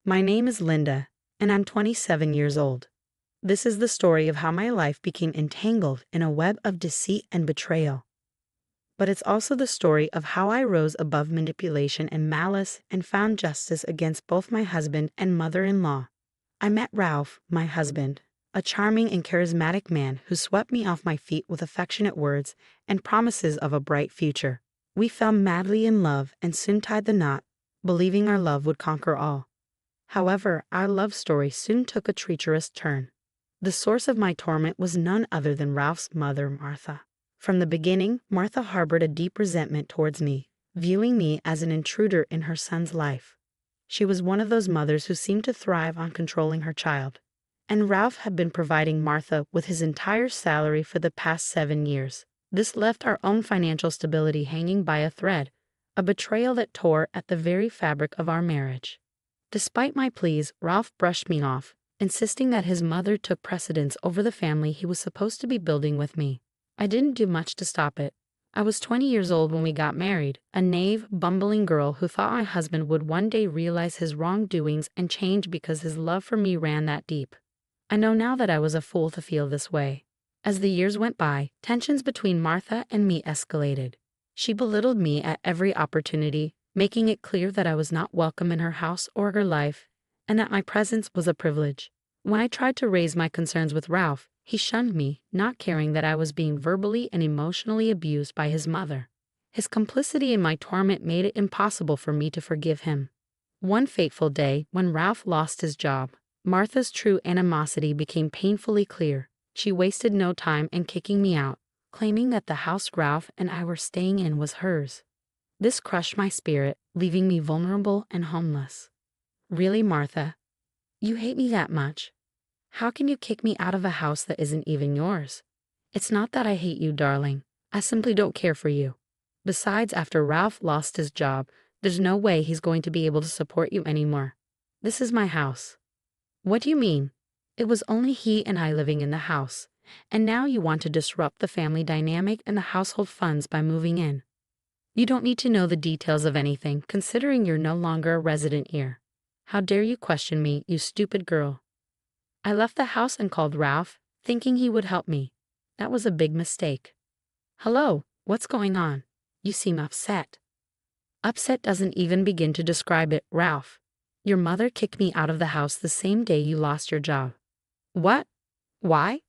My name is Linda, and I'm 27 years old. This is the story of how my life became entangled in a web of deceit and betrayal. But it's also the story of how I rose above manipulation and malice and found justice against both my husband and mother-in-law. I met Ralph, my husband, a charming and charismatic man who swept me off my feet with affectionate words and promises of a bright future. We fell madly in love and soon tied the knot, believing our love would conquer all. However, our love story soon took a treacherous turn. The source of my torment was none other than Ralph's mother, Martha. From the beginning, Martha harbored a deep resentment towards me, viewing me as an intruder in her son's life. She was one of those mothers who seemed to thrive on controlling her child, and Ralph had been providing Martha with his entire salary for the past 7 years. This left our own financial stability hanging by a thread, a betrayal that tore at the very fabric of our marriage. Despite my pleas, Ralph brushed me off, insisting that his mother took precedence over the family he was supposed to be building with me. I didn't do much to stop it. I was 20 years old when we got married, a naive, bumbling girl who thought my husband would one day realize his wrongdoings and change because his love for me ran that deep. I know now that I was a fool to feel this way. As the years went by, tensions between Martha and me escalated. She belittled me at every opportunity, making it clear that I was not welcome in her house or her life, and that my presence was a privilege. When I tried to raise my concerns with Ralph, he shunned me, not caring that I was being verbally and emotionally abused by his mother. His complicity in my torment made it impossible for me to forgive him. One fateful day, when Ralph lost his job, Martha's true animosity became painfully clear. She wasted no time in kicking me out, claiming that the house Ralph and I were staying in was hers. This crushed my spirit, leaving me vulnerable and homeless. Really, Martha? You hate me that much? How can you kick me out of a house that isn't even yours? It's not that I hate you, darling. I simply don't care for you. Besides, after Ralph lost his job, there's no way he's going to be able to support you anymore. This is my house. What do you mean? It was only he and I living in the house, and now you want to disrupt the family dynamic and the household funds by moving in. You don't need to know the details of anything, considering you're no longer a resident here. How dare you question me, you stupid girl? I left the house and called Ralph, thinking he would help me. That was a big mistake. Hello, what's going on? You seem upset. Upset doesn't even begin to describe it, Ralph. Your mother kicked me out of the house the same day you lost your job. What? Why?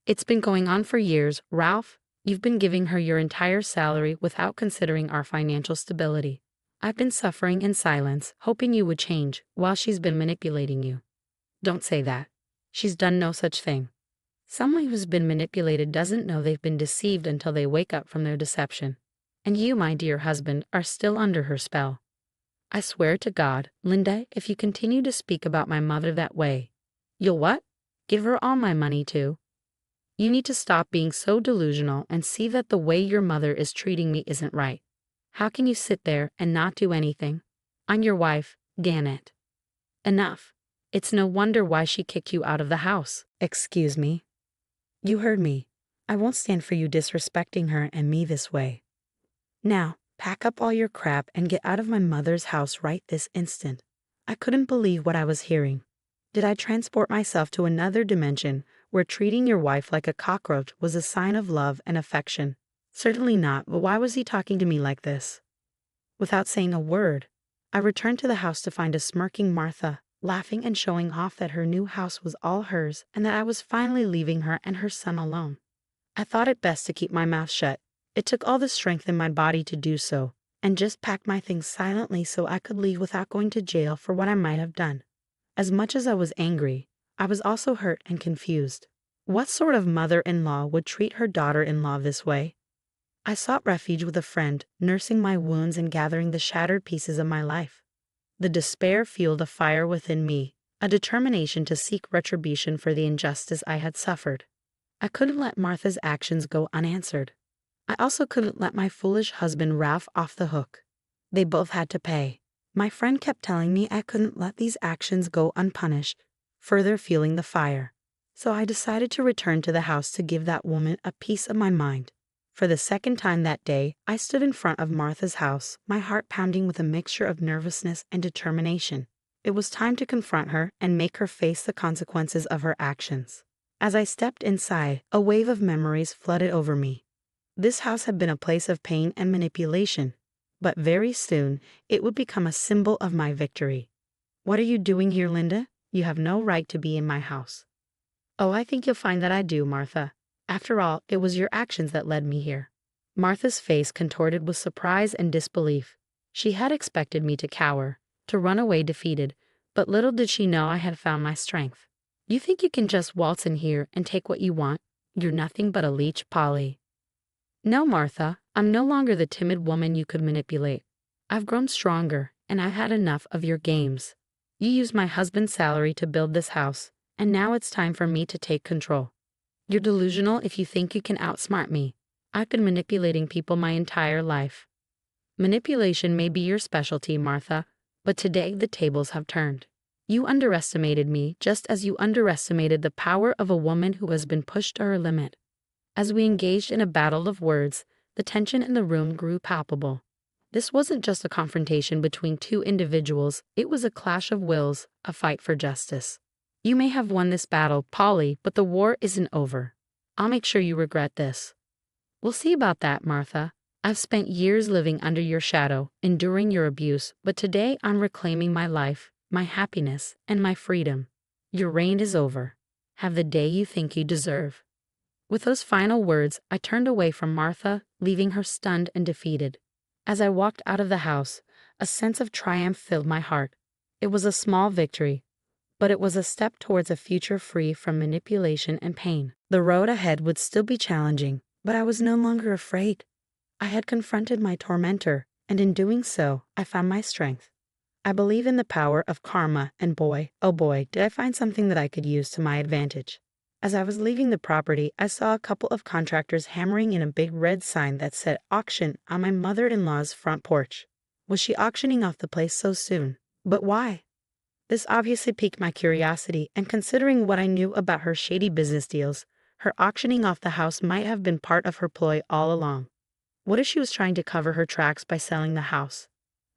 It's been going on for years, Ralph. You've been giving her your entire salary without considering our financial stability. I've been suffering in silence, hoping you would change, while she's been manipulating you. Don't say that. She's done no such thing. Someone who's been manipulated doesn't know they've been deceived until they wake up from their deception. And you, my dear husband, are still under her spell. I swear to God, Linda, if you continue to speak about my mother that way, you'll what? Give her all my money too. You need to stop being so delusional and see that the way your mother is treating me isn't right. How can you sit there and not do anything? I'm your wife, Gannett. Enough. It's no wonder why she kicked you out of the house. Excuse me. You heard me. I won't stand for you disrespecting her and me this way. Now, pack up all your crap and get out of my mother's house right this instant. I couldn't believe what I was hearing. Did I transport myself to another dimension where treating your wife like a cockroach was a sign of love and affection? Certainly not, but why was he talking to me like this? Without saying a word, I returned to the house to find a smirking Martha, laughing and showing off that her new house was all hers and that I was finally leaving her and her son alone. I thought it best to keep my mouth shut. It took all the strength in my body to do so, and just packed my things silently so I could leave without going to jail for what I might have done. As much as I was angry, I was also hurt and confused. What sort of mother-in-law would treat her daughter-in-law this way? I sought refuge with a friend, nursing my wounds and gathering the shattered pieces of my life. The despair fueled a fire within me, a determination to seek retribution for the injustice I had suffered. I couldn't let Martha's actions go unanswered. I also couldn't let my foolish husband Ralph off the hook. They both had to pay. My friend kept telling me I couldn't let these actions go unpunished, further fueling the fire. So I decided to return to the house to give that woman a piece of my mind. For the second time that day, I stood in front of Martha's house, my heart pounding with a mixture of nervousness and determination. It was time to confront her and make her face the consequences of her actions. As I stepped inside, a wave of memories flooded over me. This house had been a place of pain and manipulation, but very soon it would become a symbol of my victory. "What are you doing here, Linda? You have no right to be in my house." "Oh, I think you'll find that I do, Martha. After all, it was your actions that led me here." Martha's face contorted with surprise and disbelief. She had expected me to cower, to run away defeated, but little did she know I had found my strength. "You think you can just waltz in here and take what you want? You're nothing but a leech, Polly." "No, Martha, I'm no longer the timid woman you could manipulate. I've grown stronger, and I've had enough of your games. You used my husband's salary to build this house, and now it's time for me to take control. You're delusional if you think you can outsmart me. I've been manipulating people my entire life." "Manipulation may be your specialty, Martha, but today the tables have turned. You underestimated me just as you underestimated the power of a woman who has been pushed to her limit." As we engaged in a battle of words, the tension in the room grew palpable. This wasn't just a confrontation between two individuals, it was a clash of wills, a fight for justice. "You may have won this battle, Polly, but the war isn't over. I'll make sure you regret this." "We'll see about that, Martha. I've spent years living under your shadow, enduring your abuse, but today I'm reclaiming my life, my happiness, and my freedom. Your reign is over. Have the day you think you deserve." With those final words, I turned away from Martha, leaving her stunned and defeated. As I walked out of the house, a sense of triumph filled my heart. It was a small victory, but it was a step towards a future free from manipulation and pain. The road ahead would still be challenging, but I was no longer afraid. I had confronted my tormentor, and in doing so, I found my strength. I believe in the power of karma, and boy, oh boy, did I find something that I could use to my advantage. As I was leaving the property, I saw a couple of contractors hammering in a big red sign that said auction on my mother-in-law's front porch. Was she auctioning off the place so soon? But why? This obviously piqued my curiosity, and considering what I knew about her shady business deals, her auctioning off the house might have been part of her ploy all along. What if she was trying to cover her tracks by selling the house?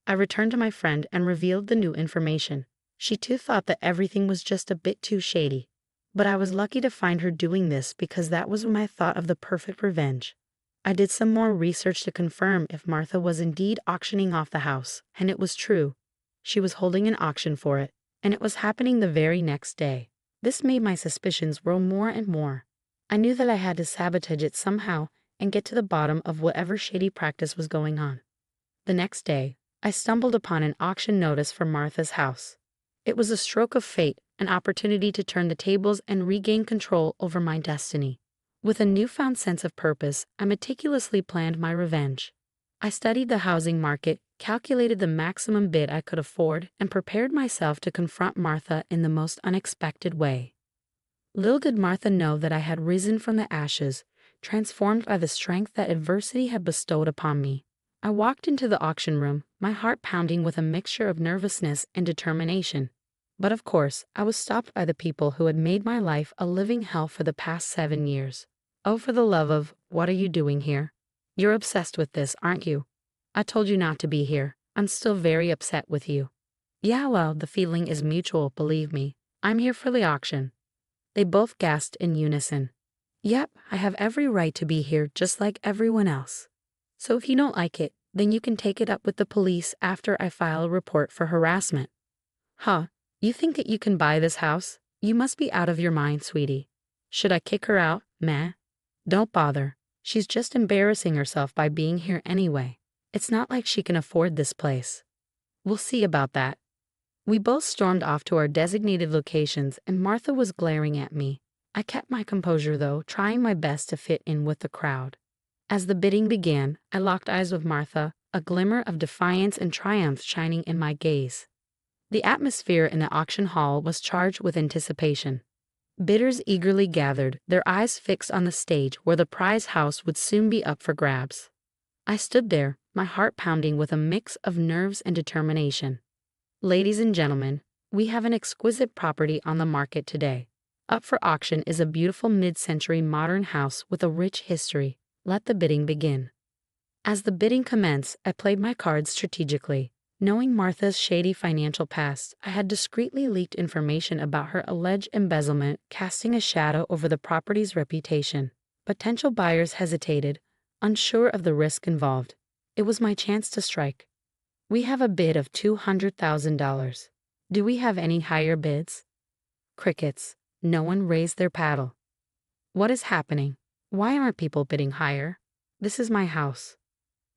I returned to my friend and revealed the new information. She too thought that everything was just a bit too shady. But I was lucky to find her doing this because that was when I thought of the perfect revenge. I did some more research to confirm if Martha was indeed auctioning off the house, and it was true. She was holding an auction for it, and it was happening the very next day. This made my suspicions grow more and more. I knew that I had to sabotage it somehow and get to the bottom of whatever shady practice was going on. The next day, I stumbled upon an auction notice for Martha's house. It was a stroke of fate, an opportunity to turn the tables and regain control over my destiny. With a newfound sense of purpose, I meticulously planned my revenge. I studied the housing market, calculated the maximum bid I could afford, and prepared myself to confront Martha in the most unexpected way. Little did Martha know that I had risen from the ashes, transformed by the strength that adversity had bestowed upon me. I walked into the auction room, my heart pounding with a mixture of nervousness and determination. But of course, I was stopped by the people who had made my life a living hell for the past 7 years. "Oh, for the love of, what are you doing here? You're obsessed with this, aren't you? I told you not to be here. I'm still very upset with you." "Yeah, well, the feeling is mutual, believe me. I'm here for the auction." They both gasped in unison. "Yep, I have every right to be here just like everyone else. So if you don't like it, then you can take it up with the police after I file a report for harassment." "Huh, you think that you can buy this house? You must be out of your mind, sweetie. Should I kick her out? Meh. Don't bother. She's just embarrassing herself by being here anyway. It's not like she can afford this place." "We'll see about that." We both stormed off to our designated locations, and Martha was glaring at me. I kept my composure though, trying my best to fit in with the crowd. As the bidding began, I locked eyes with Martha, a glimmer of defiance and triumph shining in my gaze. The atmosphere in the auction hall was charged with anticipation. Bidders eagerly gathered, their eyes fixed on the stage where the prize house would soon be up for grabs. I stood there, my heart pounding with a mix of nerves and determination. "Ladies and gentlemen, we have an exquisite property on the market today. Up for auction is a beautiful mid-century modern house with a rich history. Let the bidding begin." As the bidding commenced, I played my cards strategically. Knowing Martha's shady financial past, I had discreetly leaked information about her alleged embezzlement, casting a shadow over the property's reputation. Potential buyers hesitated, unsure of the risk involved. It was my chance to strike. We have a bid of $200,000. Do we have any higher bids? Crickets. No one raised their paddle. What is happening? Why aren't people bidding higher? This is my house.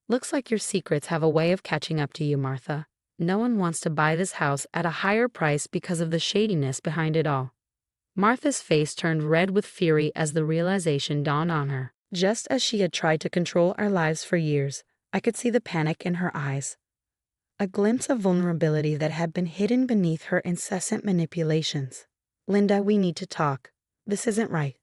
Looks like your secrets have a way of catching up to you, Martha. No one wants to buy this house at a higher price because of the shadiness behind it all. Martha's face turned red with fury as the realization dawned on her. Just as she had tried to control our lives for years, I could see the panic in her eyes. A glimpse of vulnerability that had been hidden beneath her incessant manipulations. Linda, we need to talk. This isn't right.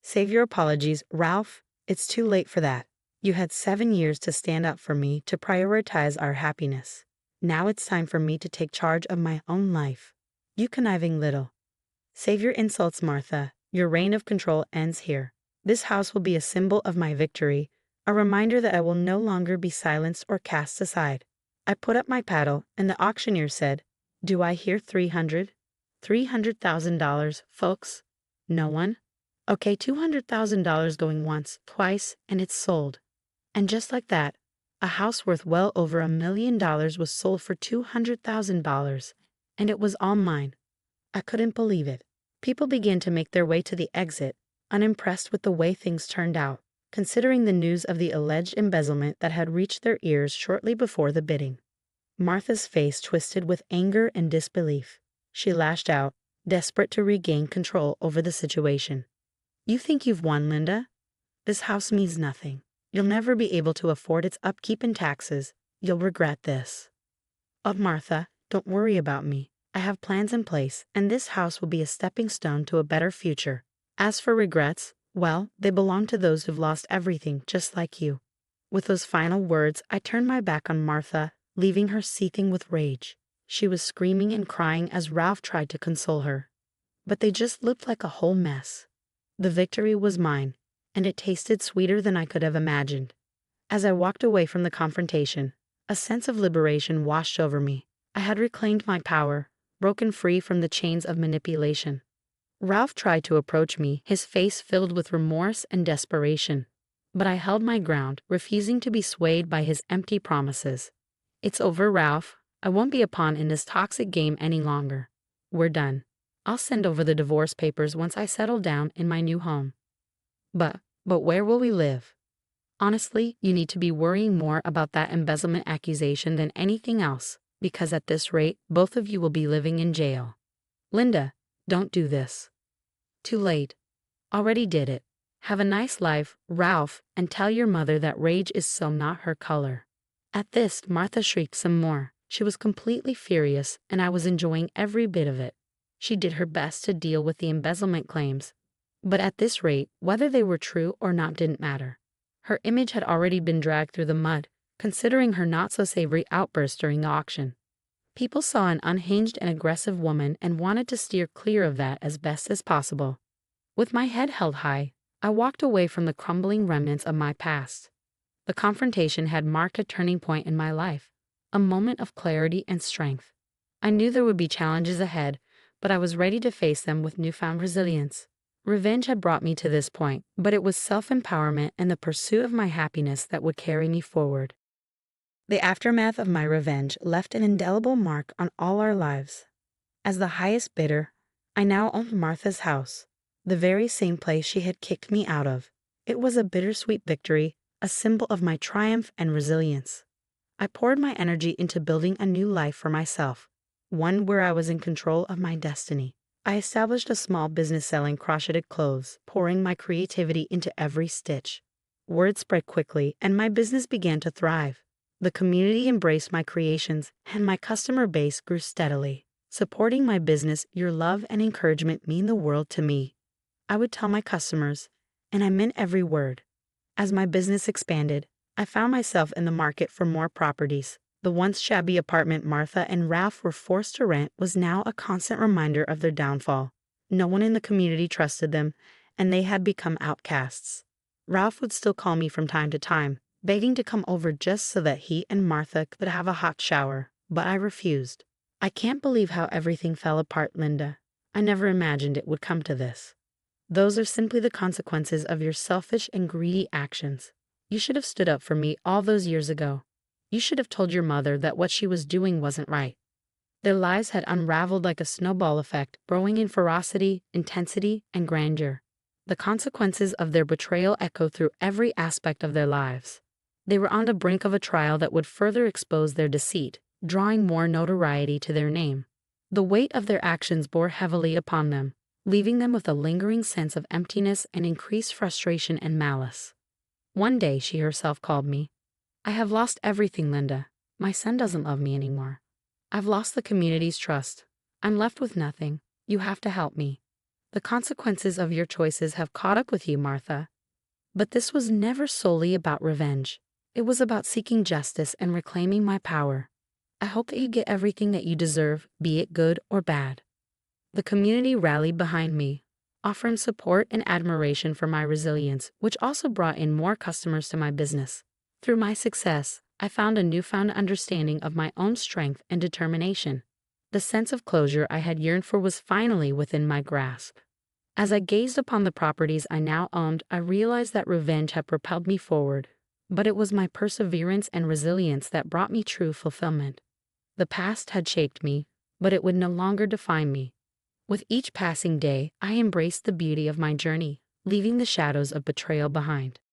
Save your apologies, Ralph. It's too late for that. You had 7 years to stand up for me, to prioritize our happiness. Now it's time for me to take charge of my own life. You conniving little. Save your insults, Martha. Your reign of control ends here. This house will be a symbol of my victory, a reminder that I will no longer be silenced or cast aside. I put up my paddle, and the auctioneer said, "Do I hear $300,000, folks? No one? Okay, $200,000 going once, twice, and it's sold." And just like that, a house worth well over $1 million was sold for $200,000, and it was all mine. I couldn't believe it. People began to make their way to the exit, unimpressed with the way things turned out, considering the news of the alleged embezzlement that had reached their ears shortly before the bidding. Martha's face twisted with anger and disbelief. She lashed out, desperate to regain control over the situation. "You think you've won, Linda? This house means nothing. You'll never be able to afford its upkeep and taxes. You'll regret this." "Oh, Martha, don't worry about me. I have plans in place, and this house will be a stepping stone to a better future. As for regrets, well, they belong to those who've lost everything, just like you." With those final words, I turned my back on Martha, leaving her seething with rage. She was screaming and crying as Ralph tried to console her. But they just looked like a whole mess. The victory was mine, and it tasted sweeter than I could have imagined. As I walked away from the confrontation, a sense of liberation washed over me. I had reclaimed my power, broken free from the chains of manipulation. Ralph tried to approach me, his face filled with remorse and desperation. But I held my ground, refusing to be swayed by his empty promises. "It's over, Ralph. I won't be a pawn in this toxic game any longer. We're done. I'll send over the divorce papers once I settle down in my new home." But where will we live? Honestly, you need to be worrying more about that embezzlement accusation than anything else, because at this rate, both of you will be living in jail. Linda, don't do this. Too late. Already did it. Have a nice life, Ralph, and tell your mother that rage is so not her color. At this, Martha shrieked some more. She was completely furious, and I was enjoying every bit of it. She did her best to deal with the embezzlement claims. But at this rate, whether they were true or not didn't matter. Her image had already been dragged through the mud, considering her not-so-savory outburst during the auction. People saw an unhinged and aggressive woman and wanted to steer clear of that as best as possible. With my head held high, I walked away from the crumbling remnants of my past. The confrontation had marked a turning point in my life, a moment of clarity and strength. I knew there would be challenges ahead, but I was ready to face them with newfound resilience. Revenge had brought me to this point, but it was self-empowerment and the pursuit of my happiness that would carry me forward. The aftermath of my revenge left an indelible mark on all our lives. As the highest bidder, I now owned Martha's house, the very same place she had kicked me out of. It was a bittersweet victory, a symbol of my triumph and resilience. I poured my energy into building a new life for myself, one where I was in control of my destiny. I established a small business selling crocheted clothes, pouring my creativity into every stitch. Word spread quickly, and my business began to thrive. The community embraced my creations, and my customer base grew steadily. Supporting my business, your love and encouragement mean the world to me. I would tell my customers, and I meant every word. As my business expanded, I found myself in the market for more properties. The once shabby apartment Martha and Ralph were forced to rent was now a constant reminder of their downfall. No one in the community trusted them, and they had become outcasts. Ralph would still call me from time to time, begging to come over just so that he and Martha could have a hot shower. but I refused. I can't believe how everything fell apart, Linda. I never imagined it would come to this. Those are simply the consequences of your selfish and greedy actions. You should have stood up for me all those years ago. You should have told your mother that what she was doing wasn't right. Their lies had unraveled like a snowball effect, growing in ferocity, intensity, and grandeur. The consequences of their betrayal echo through every aspect of their lives. They were on the brink of a trial that would further expose their deceit, drawing more notoriety to their name. The weight of their actions bore heavily upon them, leaving them with a lingering sense of emptiness and increased frustration and malice. One day she herself called me. "I have lost everything, Linda. My son doesn't love me anymore. I've lost the community's trust. I'm left with nothing. You have to help me. The consequences of your choices have caught up with you, Martha." But this was never solely about revenge. It was about seeking justice and reclaiming my power. "I hope that you get everything that you deserve, be it good or bad." The community rallied behind me, offering support and admiration for my resilience, which also brought in more customers to my business. Through my success, I found a newfound understanding of my own strength and determination. The sense of closure I had yearned for was finally within my grasp. As I gazed upon the properties I now owned, I realized that revenge had propelled me forward, but it was my perseverance and resilience that brought me true fulfillment. The past had shaped me, but it would no longer define me. With each passing day, I embraced the beauty of my journey, leaving the shadows of betrayal behind.